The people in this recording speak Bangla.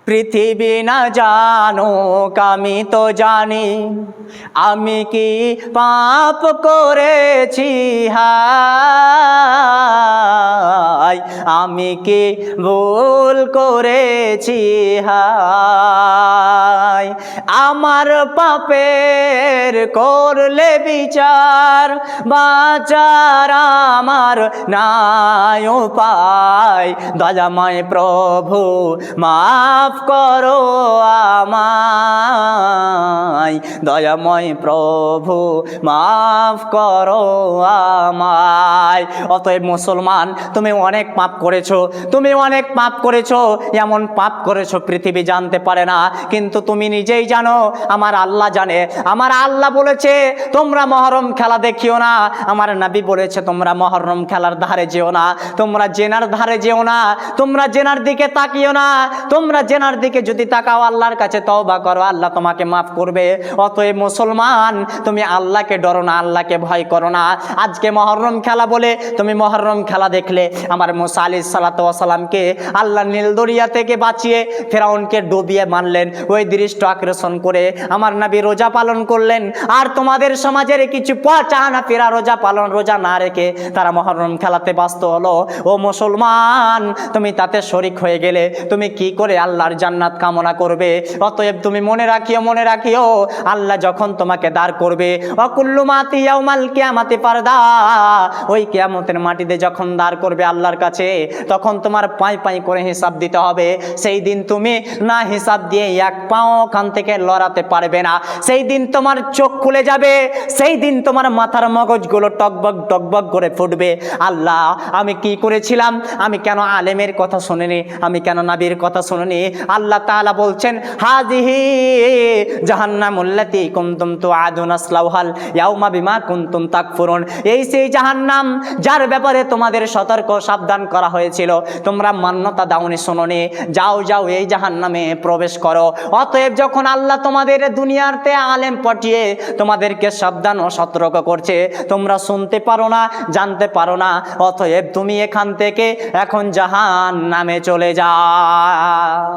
পৃথিবী না জানুক আমি তো জানি, আমি কি পাপ করেছি হায়, আমি কি ভুল করেছি হায়। আমার পাপের করলে বিচার, বাঁচার আমার নাই উপায়। দয়াময় প্রভু মাফ করো আমায়, দয়াময় প্রভু মাফ করো আমায়। অতএব মুসলমান, তুমি অনেক পাপ করেছো, তুমি অনেক পাপ করেছো, এমন পাপ করেছো পৃথিবী জানতে পারে না, কিন্তু তুমি নিজেই জানো, আমার আল্লাহ জানে। আমার আল্লাহ বলেছে তোমরা মহরম খেলা দেখিও না, আমার নবী বলেছে তোমরা মহরম খেলার ধারে যেও না, তোমরা জেনার ধারে যেও না, তোমরা জেনার দিকে তাকিও না। তোমরা জেনার দিকে যদি তাকাও, আল্লাহর কাছে তওবা করো, আল্লাহ তোমাকে মাফ করবে। অতএব মুসলমান, তুমি আল্লাহকে ডরো না, আল্লাহকে ভয় করো না। আজকে মহরম খেলা বলে তুমি মহরম খেলা দেখলে। আমার মুসা আলাইহিস সালাতু ওয়াস সালামকে আল্লাহ নীল দরিয়া থেকে বাঁচিয়ে ফেরাউনকে ডুবিয়ে মারলেন, ওই দৃশ্য আকর্ষণ করে আমার নবী রোজা পালন করলেন। আর তোমাদের সমাজের কিছু পচানা ফেরা রোজা না রেখে তারা মহরম খেলাতে ব্যস্ত হলো। ও মুসলমান, তুমি তাতে শরিক হয়ে গেলে তুমি কি করে আল্লাহর জান্নাত কামনা করবে? অতএব তুমি মনে রাখিও, আল্লাহ যখন তোমাকে দাঁড় করবে, অকুল্লু মাতি ইয়াউমাল কিয়ামাতি ফারদা, ওই কিয়ামতের মাটিতে যখন দাঁড় করবে আল্লাহর কাছে, তখন তোমার পাই পাই করে হিসাব দিতে হবে। সেই দিন তুমি না হিসাব দিয়ে এক পাও খান থেকে লড়াতে পারবে না। সেই দিন তোমার চোখ খুলে যাবে, সেই দিন তোমার মাথার মগজগুলো টকবক টকবক করে ফুটবে। আল্লাহ, আমি কি করেছিলাম? আমি কেন আলেমের কথা শুনিনি? আমি কেন নবীর কথা শুনিনি? আল্লাহ তাআলা বলছেন, হাযিহি জাহান্নামুল্লাতী কুনতুম তুআদুন আসলাউহাল ইয়াউমা বিমা কুনতুম তাকফুরুন। এই সেই জাহান্নাম যার ব্যাপারে তোমাদের সতর্ক সাবধান করা হয়েছিল, তোমরা মান্যতা দাওনি, শুনোনি। যাও এই জাহান্নামে প্রবেশ করো। অতএব যখন আল্লাহ তোমাদের দুনিয়াতে আলেম পাঠিয়ে তোমাদেরকে সাবধান ও সতর্ক করছে, তোমরা শুনতে পারো না, জানতে পারো না, অতএব তুমি এখান থেকে এখন জাহান্নামে চলে যাও।